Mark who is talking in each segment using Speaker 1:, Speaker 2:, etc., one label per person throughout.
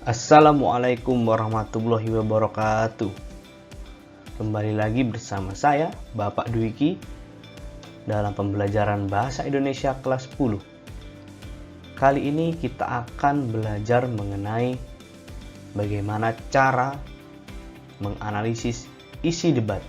Speaker 1: Assalamualaikum warahmatullahi wabarakatuh. Kembali lagi bersama saya, Bapak Dwiki, dalam pembelajaran Bahasa Indonesia kelas 10. Kali ini kita akan belajar mengenai bagaimana cara menganalisis isi debat.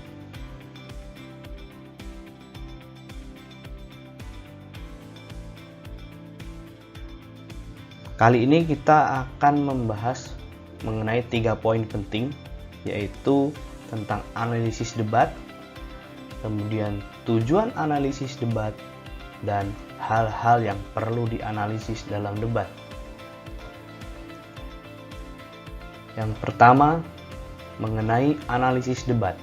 Speaker 1: Kali ini kita akan membahas mengenai 3 poin penting, yaitu tentang analisis debat, kemudian tujuan analisis debat, dan hal-hal yang perlu dianalisis dalam debat. Yang pertama, mengenai analisis debat.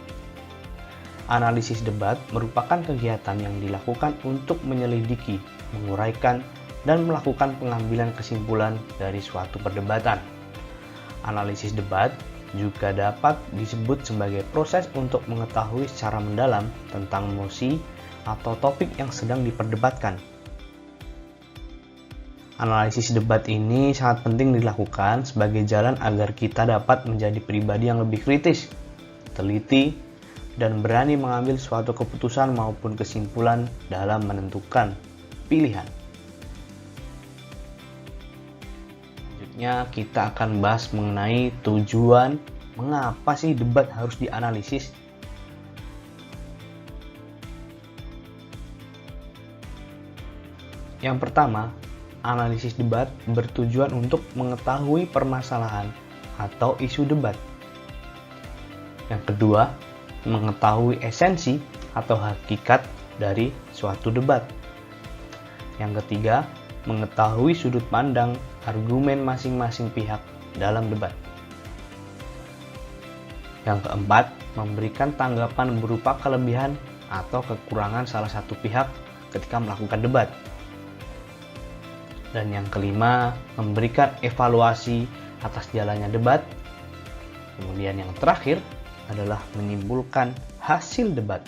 Speaker 1: Analisis debat merupakan kegiatan yang dilakukan untuk menyelidiki, menguraikan, dan melakukan pengambilan kesimpulan dari suatu perdebatan. Analisis debat juga dapat disebut sebagai proses untuk mengetahui secara mendalam tentang mosi atau topik yang sedang diperdebatkan. Analisis debat ini sangat penting dilakukan sebagai jalan agar kita dapat menjadi pribadi yang lebih kritis, teliti, dan berani mengambil suatu keputusan maupun kesimpulan dalam menentukan pilihan. Selanjutnya kita akan bahas mengenai tujuan mengapa sih debat harus dianalisis. Yang pertama, analisis debat bertujuan untuk mengetahui permasalahan atau isu debat. Yang kedua, mengetahui esensi atau hakikat dari suatu debat. Yang ketiga, mengetahui sudut pandang argumen masing-masing pihak dalam debat. Yang keempat, memberikan tanggapan berupa kelebihan atau kekurangan salah satu pihak ketika melakukan debat. Dan yang kelima, memberikan evaluasi atas jalannya debat. Kemudian yang terakhir adalah menyimpulkan hasil debat.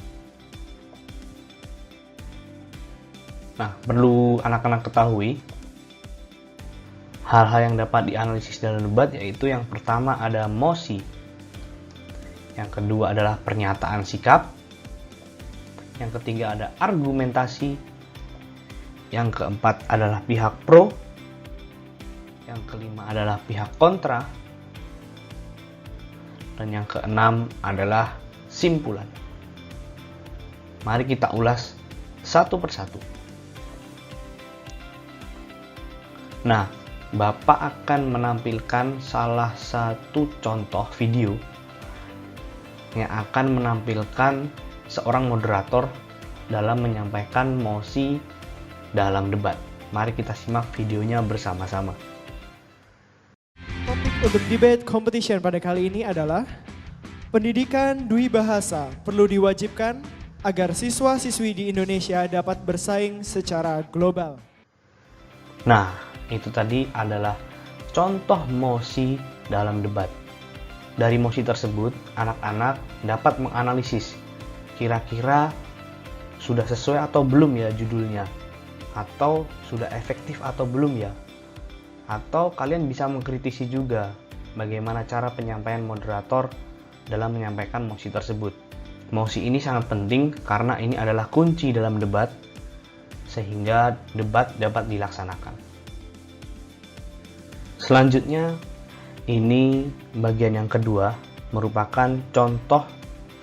Speaker 1: Nah, perlu anak-anak ketahui hal-hal yang dapat dianalisis dalam debat, yaitu yang pertama ada mosi, yang kedua adalah pernyataan sikap, yang ketiga ada argumentasi, yang keempat adalah pihak pro, yang kelima adalah pihak kontra, dan yang keenam adalah simpulan. Mari kita ulas satu persatu. Nah, Bapak akan menampilkan salah satu contoh video yang akan menampilkan seorang moderator dalam menyampaikan mosi dalam debat. Mari kita simak videonya bersama-sama.
Speaker 2: Topik untuk debate competition pada kali ini adalah pendidikan dwi bahasa perlu diwajibkan agar siswa-siswi di Indonesia dapat bersaing secara global.
Speaker 1: Nah, itu tadi adalah contoh mosi dalam debat. Dari mosi tersebut, anak-anak dapat menganalisis kira-kira sudah sesuai atau belum ya judulnya, atau sudah efektif atau belum ya. Atau kalian bisa mengkritisi juga bagaimana cara penyampaian moderator dalam menyampaikan mosi tersebut. Mosi ini sangat penting karena ini adalah kunci dalam debat sehingga debat dapat dilaksanakan. Selanjutnya, ini bagian yang kedua merupakan contoh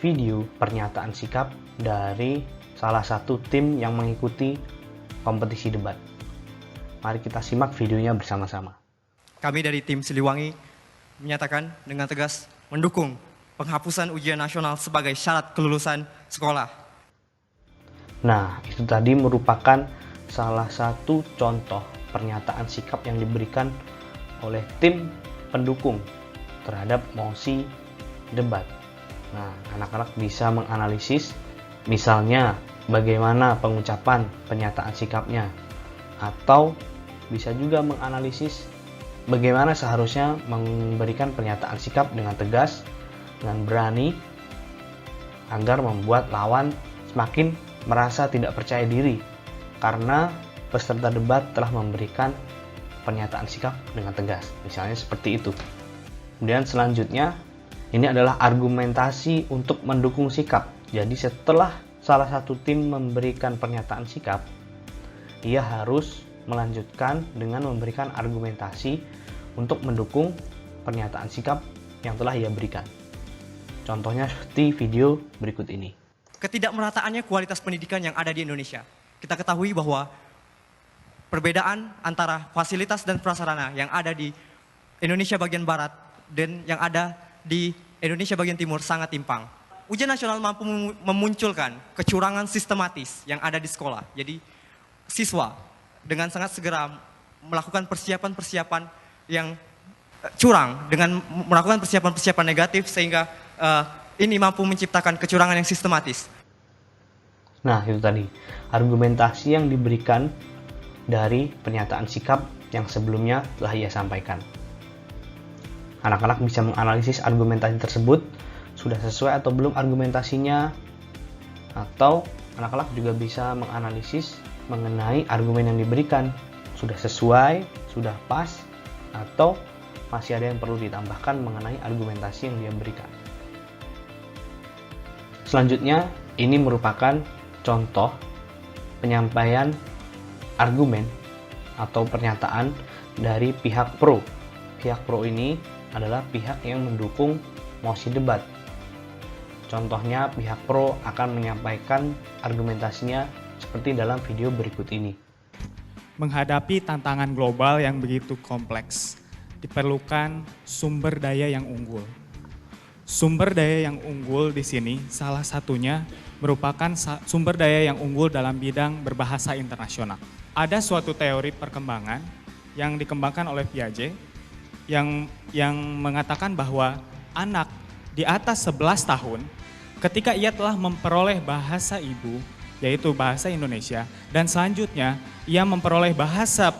Speaker 1: video pernyataan sikap dari salah satu tim yang mengikuti kompetisi debat. Mari kita simak videonya bersama-sama.
Speaker 3: Kami dari tim Siliwangi menyatakan dengan tegas mendukung penghapusan ujian nasional sebagai syarat kelulusan sekolah.
Speaker 1: Nah, itu tadi merupakan salah satu contoh pernyataan sikap yang diberikan oleh tim pendukung terhadap mosi debat. Nah, anak-anak bisa menganalisis misalnya bagaimana pengucapan pernyataan sikapnya, atau bisa juga menganalisis bagaimana seharusnya memberikan pernyataan sikap dengan tegas, dengan berani, agar membuat lawan semakin merasa tidak percaya diri karena peserta debat telah memberikan pernyataan sikap dengan tegas. Misalnya seperti itu. Kemudian selanjutnya, ini adalah argumentasi untuk mendukung sikap. Jadi setelah salah satu tim memberikan pernyataan sikap, ia harus melanjutkan dengan memberikan argumentasi untuk mendukung pernyataan sikap yang telah ia berikan. Contohnya seperti video berikut ini.
Speaker 3: Ketidakmerataannya kualitas pendidikan yang ada di Indonesia. Kita ketahui bahwa perbedaan antara fasilitas dan prasarana yang ada di Indonesia bagian barat dan yang ada di Indonesia bagian timur sangat timpang. Ujian nasional mampu memunculkan kecurangan sistematis yang ada di sekolah. Jadi siswa dengan sangat segera melakukan persiapan-persiapan yang curang dengan melakukan persiapan-persiapan negatif sehingga ini mampu menciptakan kecurangan yang sistematis.
Speaker 1: Nah, itu tadi argumentasi yang diberikan dari pernyataan sikap yang sebelumnya telah ia sampaikan. Anak-anak bisa menganalisis argumentasi tersebut, sudah sesuai atau belum argumentasinya, atau anak-anak juga bisa menganalisis mengenai argumen yang diberikan, sudah sesuai, sudah pas, atau masih ada yang perlu ditambahkan mengenai argumentasi yang dia berikan. Selanjutnya, ini merupakan contoh penyampaian argumen atau pernyataan dari pihak pro. Pihak pro ini adalah pihak yang mendukung mosi debat. Contohnya, pihak pro akan menyampaikan argumentasinya seperti dalam video berikut ini.
Speaker 4: Menghadapi tantangan global yang begitu kompleks, diperlukan sumber daya yang unggul. Sumber daya yang unggul di sini salah satunya merupakan sumber daya yang unggul dalam bidang berbahasa internasional. Ada suatu teori perkembangan yang dikembangkan oleh Piaget yang mengatakan bahwa anak di atas 11 tahun ketika ia telah memperoleh bahasa ibu, yaitu bahasa Indonesia, dan selanjutnya ia memperoleh bahasa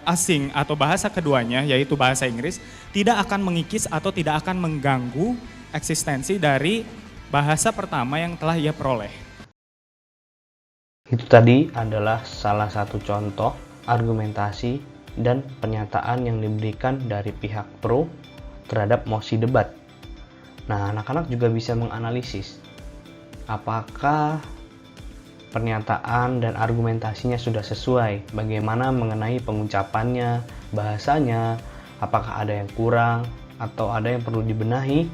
Speaker 4: asing atau bahasa keduanya, yaitu bahasa Inggris, tidak akan mengikis atau tidak akan mengganggu eksistensi dari bahasa pertama yang telah ia peroleh.
Speaker 1: Itu tadi adalah salah satu contoh argumentasi dan pernyataan yang diberikan dari pihak pro terhadap mosi debat. Nah, anak-anak juga bisa menganalisis apakah pernyataan dan argumentasinya sudah sesuai, bagaimana mengenai pengucapannya, bahasanya, apakah ada yang kurang atau ada yang perlu dibenahi.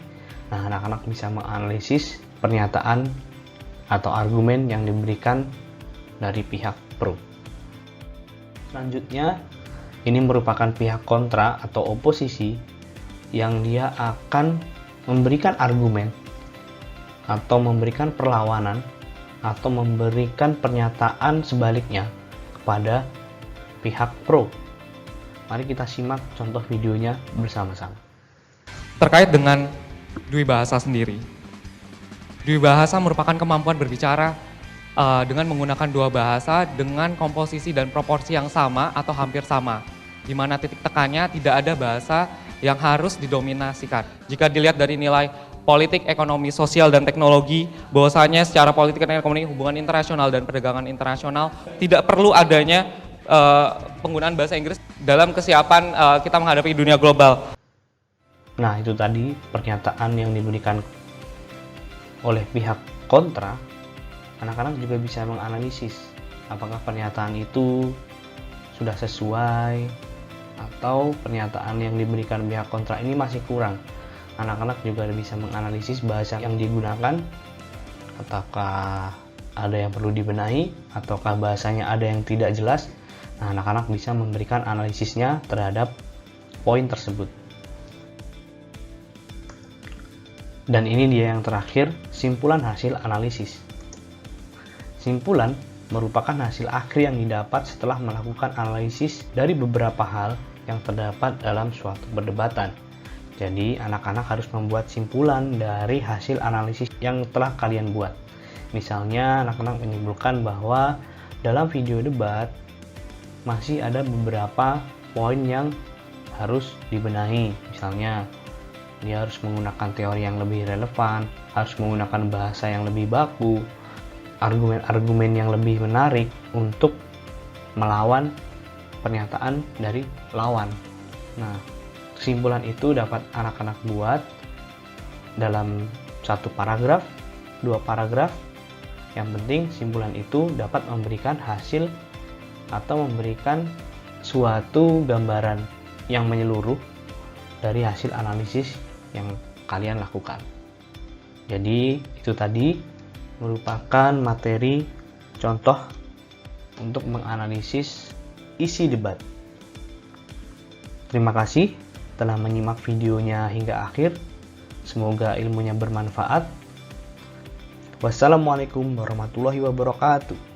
Speaker 1: Nah, anak-anak bisa menganalisis pernyataan atau argumen yang diberikan dari pihak pro. Selanjutnya, ini merupakan pihak kontra atau oposisi yang dia akan memberikan argumen atau memberikan perlawanan atau memberikan pernyataan sebaliknya kepada pihak pro. Mari kita simak contoh videonya bersama-sama.
Speaker 5: Terkait dengan Dwi Bahasa sendiri. Dwi Bahasa merupakan kemampuan berbicara dengan menggunakan dua bahasa dengan komposisi dan proporsi yang sama atau hampir sama, di mana titik tekannya tidak ada bahasa yang harus didominasikan. Jika dilihat dari nilai politik, ekonomi, sosial, dan teknologi, bahwasanya secara politik dan ekonomi, hubungan internasional dan perdagangan internasional tidak perlu adanya penggunaan bahasa Inggris dalam kesiapan kita menghadapi dunia global.
Speaker 1: Nah, itu tadi pernyataan yang diberikan oleh pihak kontra. Anak-anak juga bisa menganalisis apakah pernyataan itu sudah sesuai atau pernyataan yang diberikan pihak kontra ini masih kurang. Anak-anak juga bisa menganalisis bahasa yang digunakan, apakah ada yang perlu dibenahi ataukah bahasanya ada yang tidak jelas. Nah, anak-anak bisa memberikan analisisnya terhadap poin tersebut. Dan ini dia yang terakhir, simpulan hasil analisis. Simpulan merupakan hasil akhir yang didapat setelah melakukan analisis dari beberapa hal yang terdapat dalam suatu perdebatan. Jadi, anak-anak harus membuat simpulan dari hasil analisis yang telah kalian buat. Misalnya, anak-anak menyimpulkan bahwa dalam video debat masih ada beberapa poin yang harus dibenahi. Misalnya, dia harus menggunakan teori yang lebih relevan, harus menggunakan bahasa yang lebih baku, argumen-argumen yang lebih menarik untuk melawan pernyataan dari lawan. Nah, kesimpulan itu dapat anak-anak buat dalam 1 paragraf, 2 paragraf. Yang penting simpulan itu dapat memberikan hasil atau memberikan suatu gambaran yang menyeluruh dari hasil analisis yang kalian lakukan. Jadi itu tadi merupakan materi contoh untuk menganalisis isi debat. Terima kasih telah menyimak videonya hingga akhir. Semoga ilmunya bermanfaat. Wassalamualaikum warahmatullahi wabarakatuh.